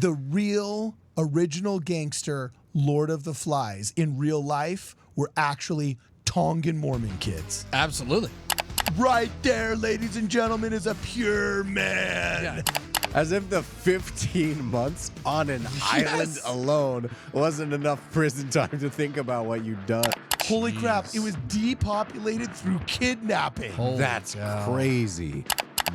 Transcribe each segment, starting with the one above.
The real original gangster Lord of the Flies in real life were actually Tongan Mormon kids. Absolutely. Right there, ladies and gentlemen, is a pure man. Yeah. As if the 15 months on an island alone wasn't enough prison time to think about what you've done. Holy crap, it was depopulated through kidnapping. That's crazy.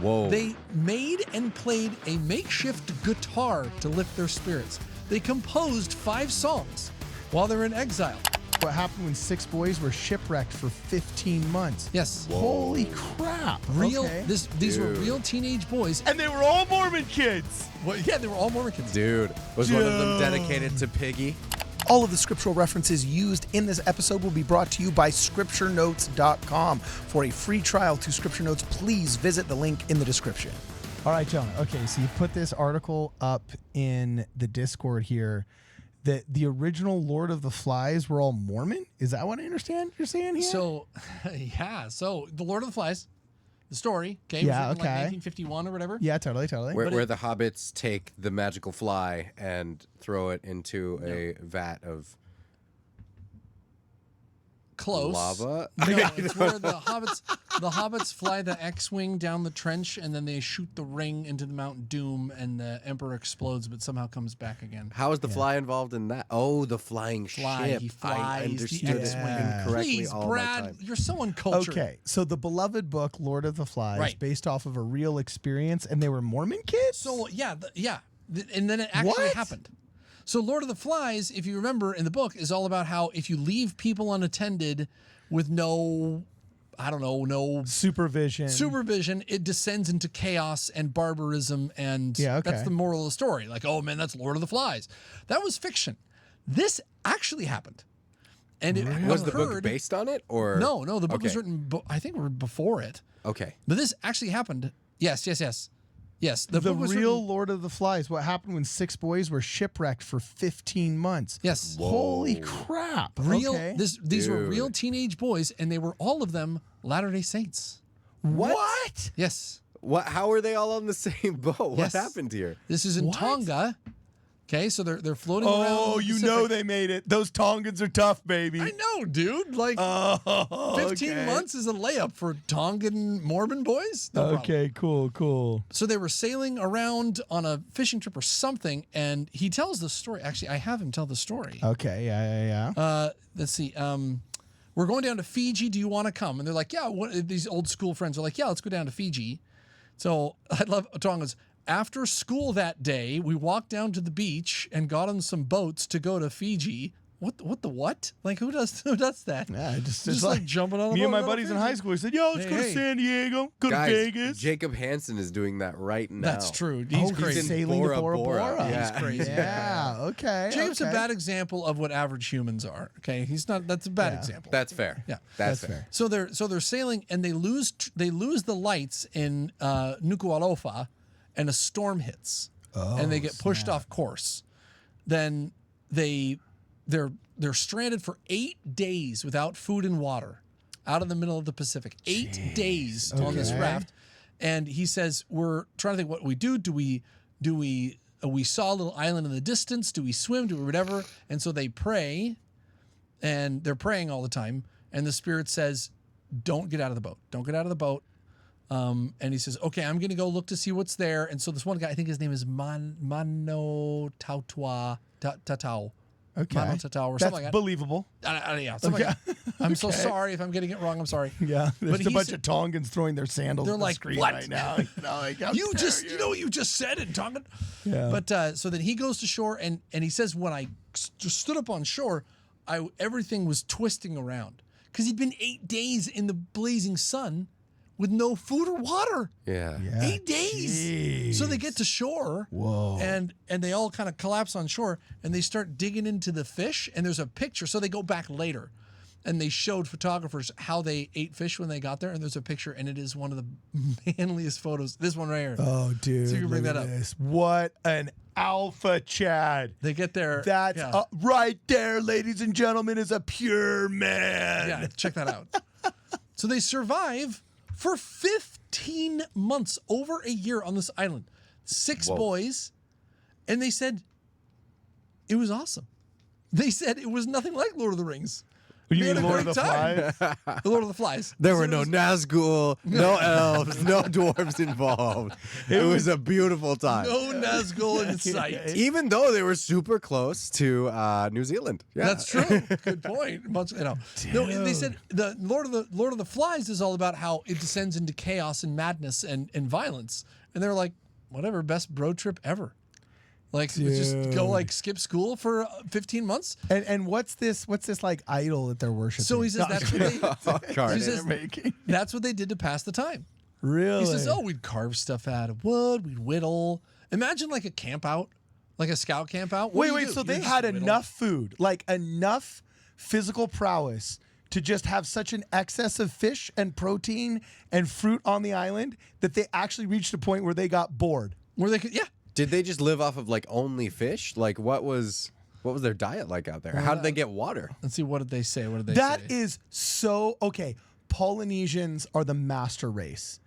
Whoa. They made and played a makeshift guitar to lift their spirits. They composed 5 songs while they were in exile. What happened when 6 boys were shipwrecked for 15 months? Yes. Holy crap. Real. Okay. These were real teenage boys. And they were all Mormon kids. Well, yeah, they were all Mormon kids. Dude, was one of them dedicated to Piggy? All of the scriptural references used in this episode will be brought to you by scripturenotes.com. For a free trial to Scripture Notes, please visit the link in the description. All right, Jonah. Okay, so you put this article up in the Discord here that the original Lord of the Flies were all Mormon? Is that what I understand you're saying here? So, yeah. So, the Lord of the Flies, the story, okay, Yeah, was written okay. like 1951 or whatever. Yeah, totally. Where the hobbits take the magical fly and throw it into a vat of Close. lava? No, it's where the hobbits fly the X-wing down the trench, and then they shoot the ring into the Mount Doom, and the Emperor explodes, but somehow comes back again. How is the fly involved in that? Oh, the flying ship. He flies I the understood it X-wing. incorrectly Please, all my Brad, time. you're so uncultured. Okay, so the beloved book Lord of the Flies, Right. based off of a real experience, and they were Mormon kids? So and then it actually What? happened. So Lord of the Flies, if you remember in the book, is all about how if you leave people unattended with no supervision, it descends into chaos and barbarism, and that's the moral of the story. Like, oh man, that's Lord of the Flies. That was fiction. This actually happened. And it Was the book based on it, or No, the book was written, I think, before it. Okay. But this actually happened. Yes. Yes, the book was real written, Lord of the Flies. What happened when 6 boys were shipwrecked for 15 months? Yes. Holy crap. Real. Okay. These were real teenage boys, and they were all of them Latter-day Saints. What? Yes. What? How are they all on the same boat? What Yes. happened here? This is in What? Tonga. Okay, so they're floating around. Oh, in the you Pacific. know they made it. Those Tongans are tough, baby. I know, dude. Like 15 months is a layup for Tongan Mormon boys. No problem. Okay, cool. So they were sailing around on a fishing trip or something, and he tells the story. Actually, I have him tell the story. Okay, yeah. Let's see. We're going down to Fiji. Do you want to come? And they're like, yeah. These old school friends are like, yeah, let's go down to Fiji. So I love Tonga's. After school that day, we walked down to the beach and got on some boats to go to Fiji. What the what? Like who does that? Yeah, just like jumping on the me boat and my and going buddies to in high Fiji. school. We said, yo, let's go to Hey. San Diego, go Guys, to Vegas. Jacob Hansen is doing that right now. That's true. He's crazy. in Sailing to Bora Bora Bora. Bora. Yeah. He's crazy. Yeah, okay. Jacob's okay. a bad example of what average humans are. Okay, he's not. That's a bad example. That's fair. Yeah. That's fair. So they're sailing and they lose the lights in Nuku'alofa, and a storm hits, and they get pushed off course. Then they're stranded for 8 days without food and water, out in the middle of the Pacific. 8 days on this raft, and he says, "We're trying to think what we do. Do we we saw a little island in the distance. Do we swim? Do we whatever?" And so they pray, and they're praying all the time. And the Spirit says, "Don't get out of the boat. Don't get out of the boat." And he says, "Okay, I'm going to go look to see what's there." And so this one guy, I think his name is Mano Tautua Tatau. Okay. Mano Tatau or That's something like that. believable. Yeah, something like that. I'm so sorry if I'm getting it wrong. I'm sorry. Yeah. There's But a he bunch said- of Tongans throwing their sandals They're at the like, screen "What?" right now. Like, how You dare know what you just said in Tongan. Yeah. But so then he goes to shore, and he says, when I just stood up on shore, everything was twisting around because he'd been 8 days in the blazing sun with no food or water. Yeah. 8 days. Jeez. So they get to shore. Whoa. And they all kind of collapse on shore, and they start digging into the fish, and there's a picture. So they go back later, and they showed photographers how they ate fish when they got there, and there's a picture, and it is one of the manliest photos. This one right here. Oh, dude. So you can bring look that at up. this. What an alpha Chad. They get there. That's yeah. right there, ladies and gentlemen, is a pure man. Yeah, check that out. So they survive for 15 months, over a year on this island. 6 boys, And they said it was awesome. They said it was nothing like Lord of the Rings. You They mean had a Lord of the great time. Flies? The Lord of the Flies. There They were said it no was- Nazgul, no elves, no dwarves involved. It was a beautiful time. No Nazgul in sight. Even though they were super close to New Zealand. Yeah. That's true. Good point. No, they said the Lord of the Flies is all about how it descends into chaos and madness and violence. And they're like, whatever, best bro trip ever. Like just go like skip school for 15 months. And what's this like idol that they're worshiping? So he says that's what they, Carnage. he says that's what they did to pass the time. Really? He says, we'd carve stuff out of wood, we'd whittle. Imagine like a camp out, like a scout camp out. What do you do? So You they just had whittle. enough food, like enough physical prowess to just have such an excess of fish and protein and fruit on the island that they actually reached a point where they got bored. Where they could, Did they just live off of like only fish? Like what was their diet like out there? How did they get water? Let's see, what did they say? What did they That say? is so okay. Polynesians are the master race.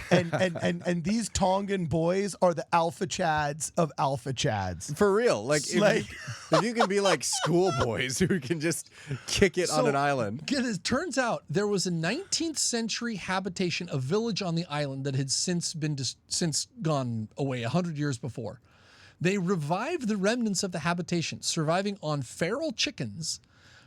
And these Tongan boys are the alpha chads of alpha chads. For real. Like if you can be like schoolboys who can just kick it on an island. It turns out there was a 19th century habitation, a village on the island that had since gone away 100 years before. They revived the remnants of the habitation, surviving on feral chickens,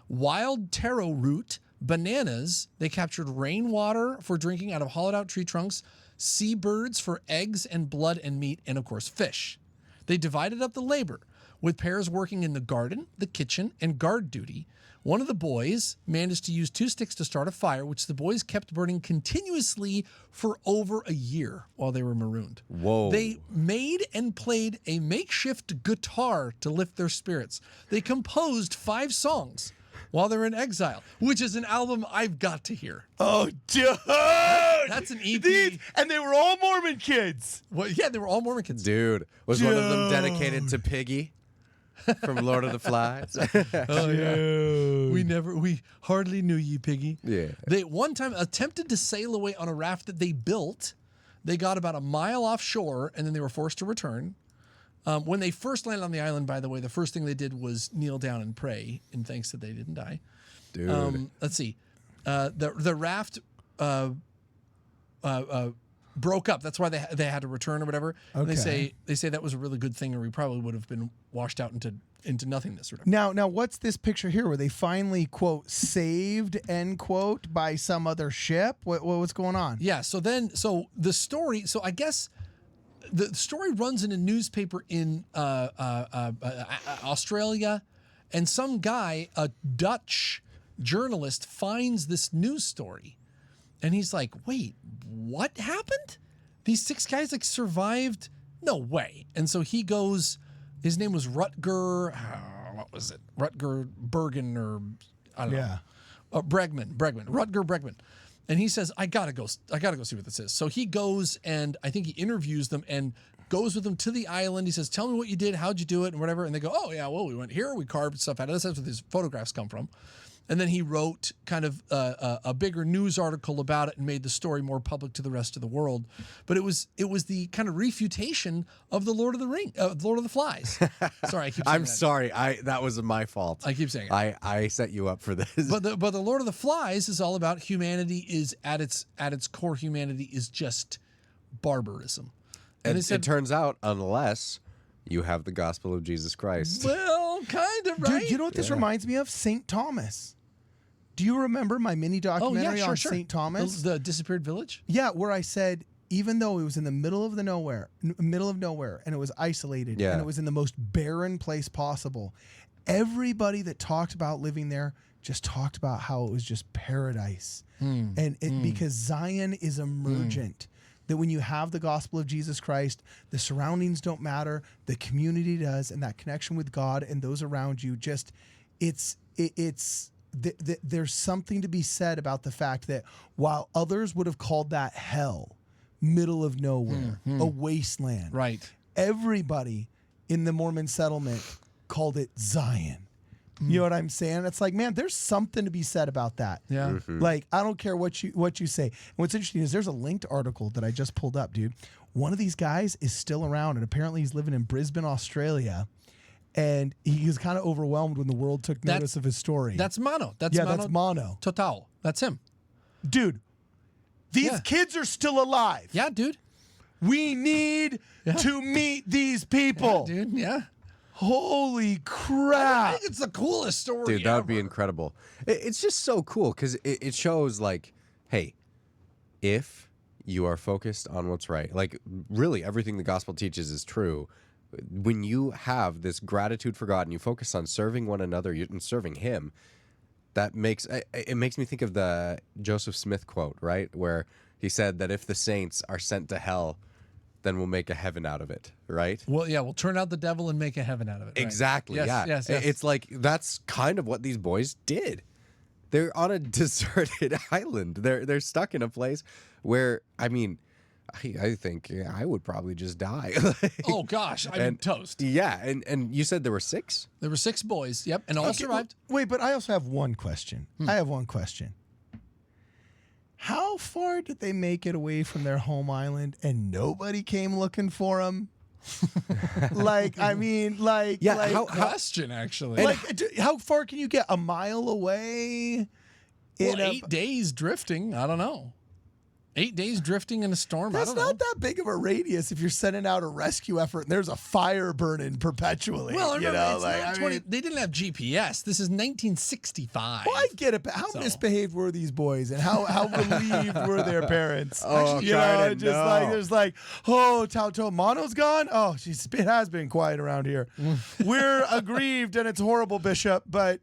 wild taro root, bananas. They captured rainwater for drinking out of hollowed out tree trunks, seabirds for eggs and blood and meat, and of course fish. They divided up the labor, with pairs working in the garden, the kitchen, and guard duty. One of the boys managed to use 2 sticks to start a fire, which the boys kept burning continuously for over a year while they were marooned. Whoa. They made and played a makeshift guitar to lift their spirits. They composed 5 songs while they're in exile, which is an album I've got to hear. Oh, dude! That's an EP. And they were all Mormon kids. Well, yeah, they were all Mormon kids. One of them dedicated to Piggy from Lord of the Flies? Oh yeah, we hardly knew ye, Piggy. Yeah. They one time attempted to sail away on a raft that they built. They got about a mile offshore, and then they were forced to return. When they first landed on the island, by the way, the first thing they did was kneel down and pray in thanks that they didn't die. Dude. Let's see, the raft broke up. That's why they had to return or whatever. And they say that was a really good thing, or we probably would have been washed out into nothingness or whatever. Now, what's this picture here where they finally, quote, saved, end quote, by some other ship? What's going on? Yeah. So the story. So I guess the story runs in a newspaper in Australia, and some guy, a Dutch journalist, finds this news story, and he's like, "Wait, what happened? These 6 guys like survived? No way!" And so he goes. His name was Rutger. What was it? Rutger Bergen, or I don't know. Bregman. Rutger Bregman. And he says, I gotta go see what this is. So he goes, and I think he interviews them and goes with them to the island. He says, tell me what you did, how'd you do it, and whatever. And they go, oh yeah, well, we went here, we carved stuff out of this. That's where these photographs come from. And then he wrote kind of a bigger news article about it and made the story more public to the rest of the world. But it was the kind of refutation of the Lord of the Flies. Sorry, I keep saying I'm that. sorry. That was my fault. I keep saying it. I set you up for this. But the Lord of the Flies is all about humanity is at its core. Humanity is just barbarism. And it turns out, unless you have the gospel of Jesus Christ. Well, kind of, right? Dude, you know what this reminds me of? St. Thomas. Do you remember my mini documentary on St. Thomas? The disappeared village? Yeah, where I said, even though it was in the middle of nowhere, and it was isolated, and it was in the most barren place possible, everybody that talked about living there just talked about how it was just paradise. Because Zion is emergent. That when you have the gospel of Jesus Christ, the surroundings don't matter, the community does, and that connection with God and those around you, just there's something to be said about the fact that while others would have called that hell, middle of nowhere, a wasteland, right? Everybody in the Mormon settlement called it Zion, You know what I'm saying? It's like, man, there's something to be said about that. Yeah. Like, I don't care what you say. And what's interesting is there's a linked article that I just pulled up, dude. One of these guys is still around, and apparently he's living in Brisbane, Australia. And he was kind of overwhelmed when the world took notice of his story. That's Mono. That's that's Mono. Total. That's him. Dude, these kids are still alive. Yeah, dude. We need to meet these people. Yeah, dude. Yeah. Holy I crap. think it's the coolest story Dude, that would be ever. incredible. It's just so cool because it shows, like, hey, if you are focused on what's right, like, really everything the gospel teaches is true. When you have this gratitude for God and you focus on serving one another and serving Him, that makes me think of the Joseph Smith quote, right? Where he said that if the saints are sent to hell, then we'll make a heaven out of it, right? Well, yeah, we'll turn out the devil and make a heaven out of it. Right? Exactly, Yes, yeah. yes. It's like that's kind of what these boys did. They're on a deserted island. They're stuck in a place where, I mean, I think I would probably just die. Oh, gosh. I'm toast. Yeah, and you said there were 6? There were 6 boys. Yep. And all survived. Wait, but I also have one question. I have one question. How far did they make it away from their home island and nobody came looking for them? Like, I mean, like, Yeah, like, how- Question, actually. how far can you get? A mile away? Well, 8 days drifting. I don't know. 8 days drifting in a storm. That's I don't know. not that big of a radius if you're sending out a rescue effort and there's a fire burning perpetually. Well, remember, you know, it's like, not I 20, mean, they didn't have GPS. This is 1965. well, I get it, but how misbehaved were these boys, and how relieved were their parents? Oh, you know, kinda just no. like there's like, oh, Mono's gone. Oh, geez, it has been quiet around here. We're aggrieved, and it's horrible, Bishop. But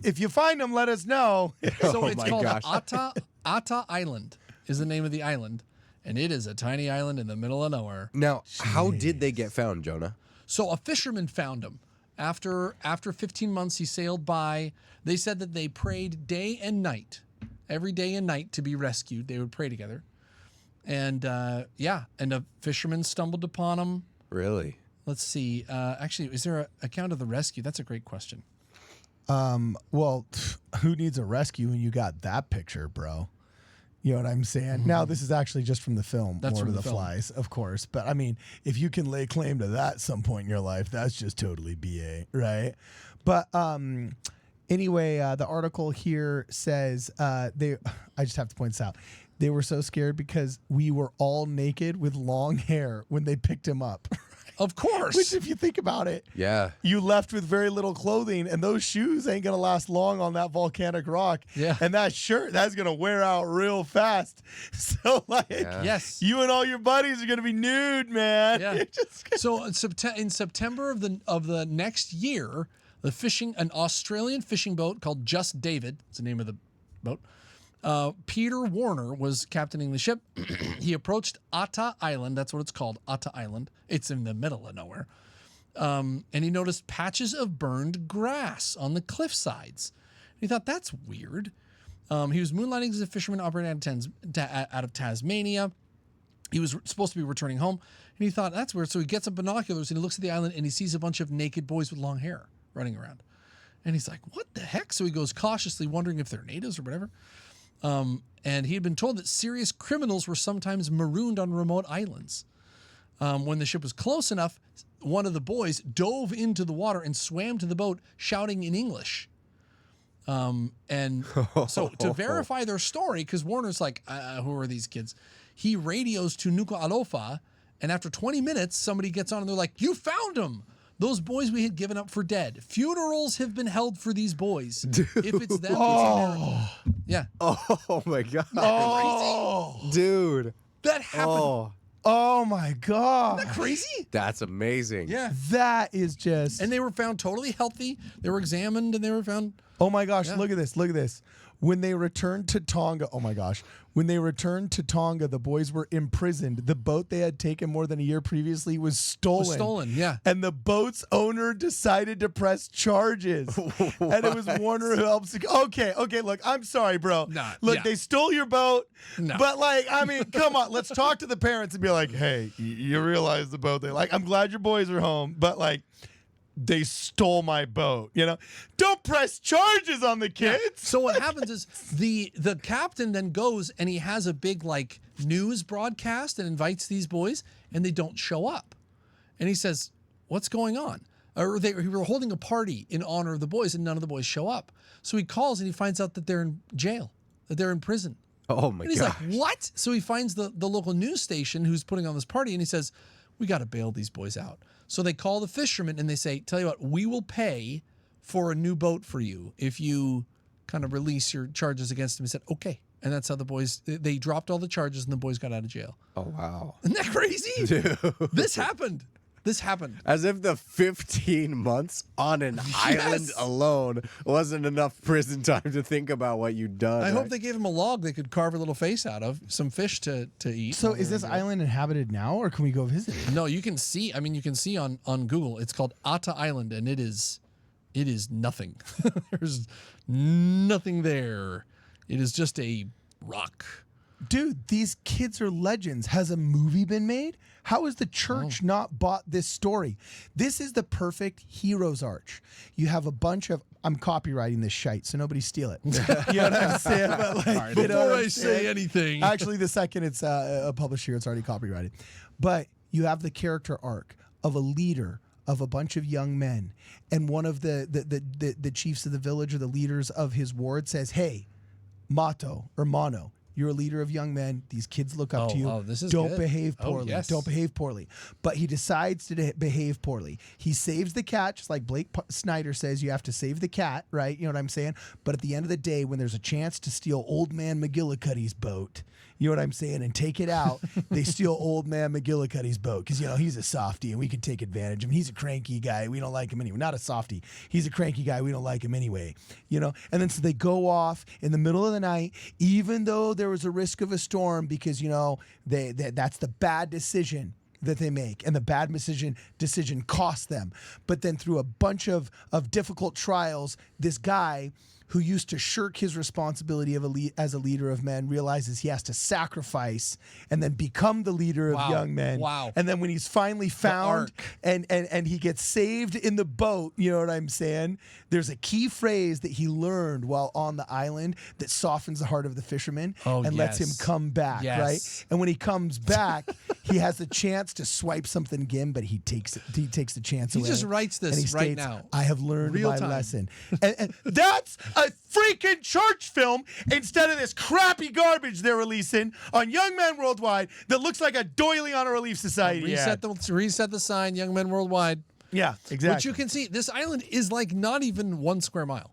if you find them, let us know. So Oh it's my called gosh. Ata Island is the name of the island. And it is a tiny island in the middle of nowhere. Now, how did they get found, Jonah? So a fisherman found him. After 15 months, he sailed by. They said that they prayed day and night, every day and night to be rescued. They would pray together. And and a fisherman stumbled upon him. Really? Let's see. Actually, is there an account of the rescue? That's a great question. Well, who needs a rescue when you got that picture, bro? You know what I'm saying? Now, this is actually just from the film, That's Lord from of the the film. Flies, of course. But I mean, if you can lay claim to that some point in your life, that's just totally BA, right? But anyway, the article here says I just have to point this out. They were so scared because we were all naked with long hair when they picked him up. Of course. Which, if you think about it, Yeah. you left with very little clothing, and those shoes ain't gonna last long on that volcanic rock. Yeah. And that shirt, that's gonna wear out real fast. So, like, Yes. you and all your buddies are gonna be nude, man. Yeah. You're just So in September of the next year, an Australian fishing boat called Just David, it's the name of the boat. Peter Warner was captaining the ship. He approached Ata Island. That's what it's called, Ata Island. It's in the middle of nowhere. And he noticed patches of burned grass on the cliff sides. He thought, that's weird. He was moonlighting as a fisherman operating out of Tasmania. He was supposed to be returning home. And he thought, that's weird. So he gets some binoculars and he looks at the island and he sees a bunch of naked boys with long hair running around. And he's like, what the heck? So he goes cautiously, wondering if they're natives or whatever. And he had been told that serious criminals were sometimes marooned on remote islands. When the ship was close enough, one of the boys dove into the water and swam to the boat, shouting in English. And so to verify their story, because Warner's like, who are these kids? He radios to Nuku'alofa, and after 20 minutes, somebody gets on and they're like, you found them! Those boys we had given up for dead. Funerals have been held for these boys. Dude. If it's them, it's a miracle. Yeah. Oh my god. oh, Dude. That happened. oh my God. Isn't that crazy? That's amazing. Yeah. That is just. And they were found totally healthy. They were examined and they were found. Oh my gosh, Yeah. look at this. Look at this. When they returned to Tonga, oh my gosh. When they returned to Tonga, the boys were imprisoned. The boat they had taken more than a year previously was stolen. Yeah. And the boat's owner decided to press charges. And it was Warner who helps. Okay, look, I'm sorry, bro. Nah, look, yeah. they stole your boat. No. But, like, I mean, come on. Let's talk to the parents and be like, hey, you realize the boat. I'm glad your boys are home. But, like, they stole my boat, you know? Don't press charges on the kids. So what happens is the captain then goes and he has a big like news broadcast and invites these boys, and they don't show up. And he says, "What's going on?" Or they were holding a party in honor of the boys, and none of the boys show up. So he calls and he finds out that they're in jail, that they're in prison. Oh my And he's god. like, "What?" So he finds the local news station who's putting on this party, and he says, "We got to bail these boys out." So they call the fishermen and they say, "Tell you what, we will pay for a new boat for you if you kind of release your charges against him." He said, "Okay." And that's how the boys, they dropped all the charges and the boys got out of jail. Oh wow. Isn't that crazy? Dude. This happened. This happened. As if the 15 months on an island alone wasn't enough prison time to think about what you'd done. I right? hope they gave him a log they could carve a little face out of, some fish to eat. So is this island inhabited now, or can we go visit it? No, you can see, I mean, you can see on Google, it's called Atta Island, and it is nothing. There's nothing there. It is just a rock. Dude, these kids are legends. Has a movie been made? How has the church not bought this story? This is the perfect hero's arch. You have a bunch of, I'm copywriting this shite, so nobody steal it. You know what I'm saying? But like, you know Before what I I'm say saying? anything. Actually, the second it's published here, it's already copyrighted. But you have the character arc of a leader of a bunch of young men, and one of the chiefs of the village or the leaders of his ward says, "Hey, Mato or Mono, you're a leader of young men. These kids look up to you. This is Don't good. behave Oh, poorly. yes. Don't behave poorly." But he decides to behave poorly. He saves the cat, just like Blake Snyder says, you have to save the cat, right? You know what I'm saying? But at the end of the day, when there's a chance to steal old man McGillicuddy's boat, you know what I'm saying, and take it out, they steal old man McGillicuddy's boat because, you know, he's a softie and we can take advantage of him. He's a cranky guy. We don't like him anyway. Not a softie. He's a cranky guy. We don't like him anyway, you know? And then so they go off in the middle of the night, even though there was a risk of a storm because, you know, that's the bad decision that they make, and the bad decision costs them. But then through a bunch of difficult trials, this guy who used to shirk his responsibility as a leader of men realizes he has to sacrifice and then become the leader of young men. Wow. And then when he's finally found and he gets saved in the boat, you know what I'm saying? There's a key phrase that he learned while on the island that softens the heart of the fisherman and lets him come back, right? And when he comes back, he has the chance to swipe something again, but he takes the chance away. He just writes this and he right states, now. "I have learned Real my time. lesson." And that's a freaking church film instead of this crappy garbage they're releasing on Young Men Worldwide that looks like a doily on a Relief Society. Reset the sign, Young Men Worldwide. Yeah, exactly. But you can see this island is like not even 1 square mile.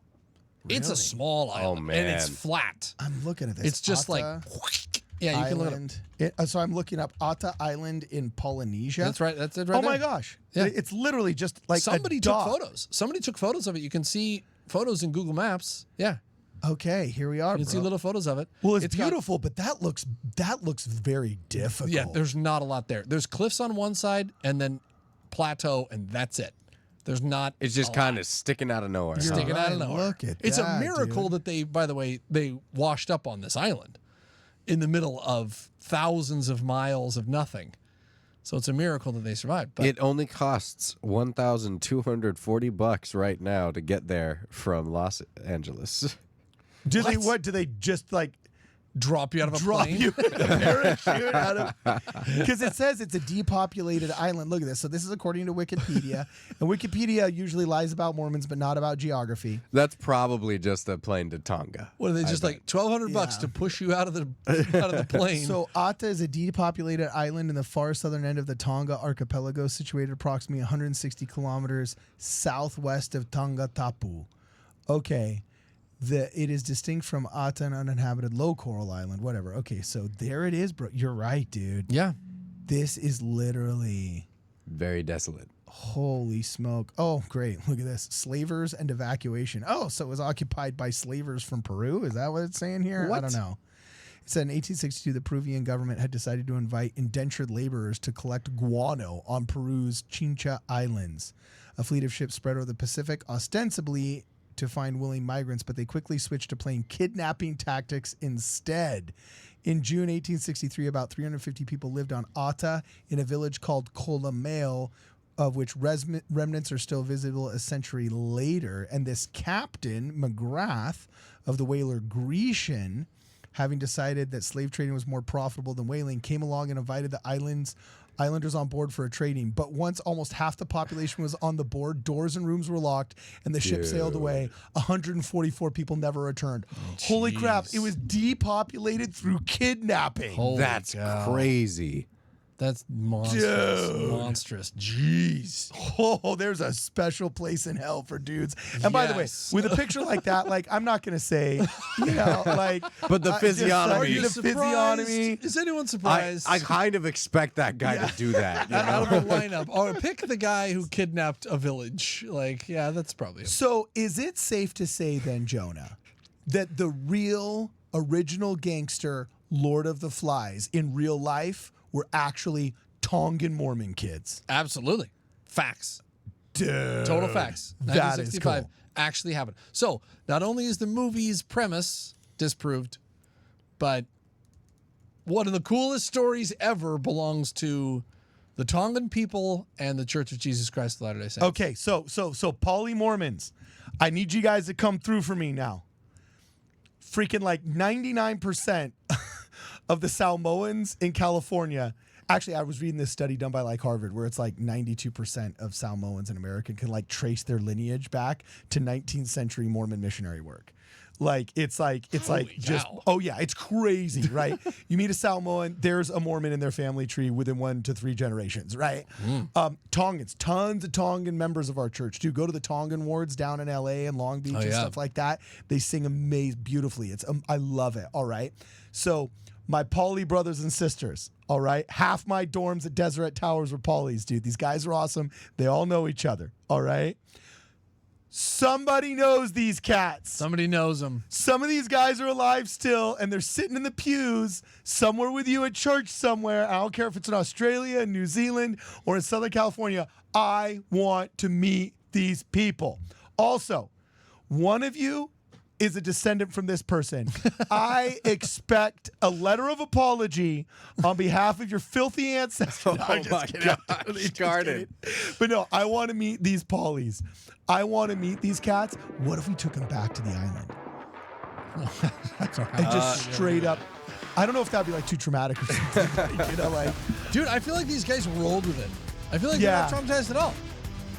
It's a small island, man. and it's flat. I'm looking at this. It's just Atta yeah, you can look it up. Island. So I'm looking up Atta Island in Polynesia. That's right. That's it right Oh there. my gosh. Yeah. It's literally just like Somebody a took dot. photos. Somebody took photos of it. You can see photos in Google Maps. Yeah, Okay, here we are, you can see little photos of it. Well, it's got- beautiful, but that looks very difficult. yeah, there's not a lot there. There's cliffs on one side and then plateau, and that's it. There's not. It's just kind of sticking out of nowhere. You're sticking out of right, nowhere. look at it's that, a miracle dude. that they, by the way, they washed up on this island in the middle of thousands of miles of nothing. So it's a miracle that they survived. But It only costs $1,240 right now to get there from Los Angeles. Do they just like drop you out of a drop plane. you in a parachute out of? Because it says it's a depopulated island. Look at this. So this is according to Wikipedia, and Wikipedia usually lies about Mormons, but not about geography. That's probably just a plane to Tonga. What are they just like $1,200 to push you out of the plane? So Atta is a depopulated island in the far southern end of the Tonga archipelago, situated approximately 160 kilometers southwest of Tonga Tapu. Okay. It is distinct from Atta, an uninhabited low coral island, whatever. Okay, so there it is, bro. You're right, dude. yeah. This is literally, Very desolate. holy smoke. Oh, great. Look at this. Slavers and evacuation. Oh, so it was occupied by slavers from Peru? Is that what it's saying here? What? I don't know. It said in 1862, the Peruvian government had decided to invite indentured laborers to collect guano on Peru's Chincha Islands. A fleet of ships spread over the Pacific, ostensibly to find willing migrants, but they quickly switched to playing kidnapping tactics instead. In June 1863, about 350 people lived on Atta in a village called Colomeo, of which remnants are still visible a century later. And this captain, McGrath, of the whaler Grecian, having decided that slave trading was more profitable than whaling, came along and invited the islanders on board for a trading. But once almost half the population was on the board, doors and rooms were locked, and the ship sailed away. 144 people never returned. Holy crap, it was depopulated through kidnapping. That's crazy. That's monstrous. Dude. Monstrous. Jeez. Oh, there's a special place in hell for dudes. And by the way, with a picture like that, like, I'm not going to say, like. But the physiognomy. Is anyone surprised? I kind of expect that guy to do that. You know? Out of the lineup. Or pick the guy who kidnapped a village. Like, yeah, that's probably him. So is it safe to say then, Jonah, that the real original gangster Lord of the Flies in real life were actually Tongan Mormon kids? Absolutely. Facts. Dude. Total facts. That is cool. Actually happened. So not only is the movie's premise disproved, but one of the coolest stories ever belongs to the Tongan people and the Church of Jesus Christ of Latter-day Saints. Okay, so Poly Mormons, I need you guys to come through for me now. Freaking like 99% of the Samoans in California. Actually, I was reading this study done by like Harvard where it's like 92% of Samoans in America can like trace their lineage back to 19th century Mormon missionary work. Like it's like just cow. Oh yeah, it's crazy, right? You meet a Samoan, there's a Mormon in their family tree within 1 to 3 generations, right? Tongans, tons of Tongan members of our church do. Go to the Tongan wards down in LA and Long Beach and stuff like that. They sing beautifully. It's I love it. All right, so my poly brothers and sisters, all right? Half my dorms at Deseret Towers were polys, dude. These guys are awesome. They all know each other, all right? Somebody knows these cats. Somebody knows them. Some of these guys are alive still, and they're sitting in the pews somewhere with you at church somewhere. I don't care if it's in Australia, New Zealand, or in Southern California. I want to meet these people. Also, one of you is a descendant from this person. I expect a letter of apology on behalf of your filthy ancestors. Oh my God, But no, I want to meet these polys. I want to meet these cats. What if we took them back to the island? And just straight up, I don't know if that'd be like too traumatic or something. You know, like, dude, I feel like these guys rolled with it. I feel like they're not traumatized at all.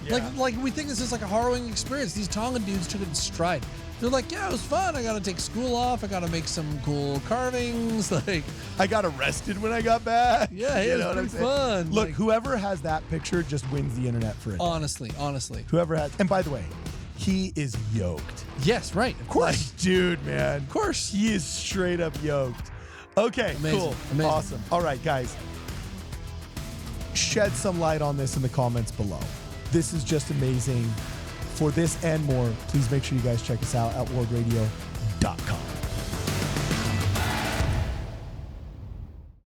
Yeah. Like we think this is like a harrowing experience. These Tongan dudes took it in stride. They're like, yeah, it was fun. I got to take school off. I got to make some cool carvings. Like, I got arrested when I got back. Yeah, it was pretty fun. Look, Like, whoever has that picture just wins the internet for it. honestly. Whoever has, and by the way, he is yoked. Yes, right. Of course. Like, dude, man. Of course. He is straight up yoked. Okay, Amazing. cool. Amazing. Awesome. All right, guys. Shed some light on this in the comments below. This is just amazing. For this and more, please make sure you guys check us out at wardradio.com.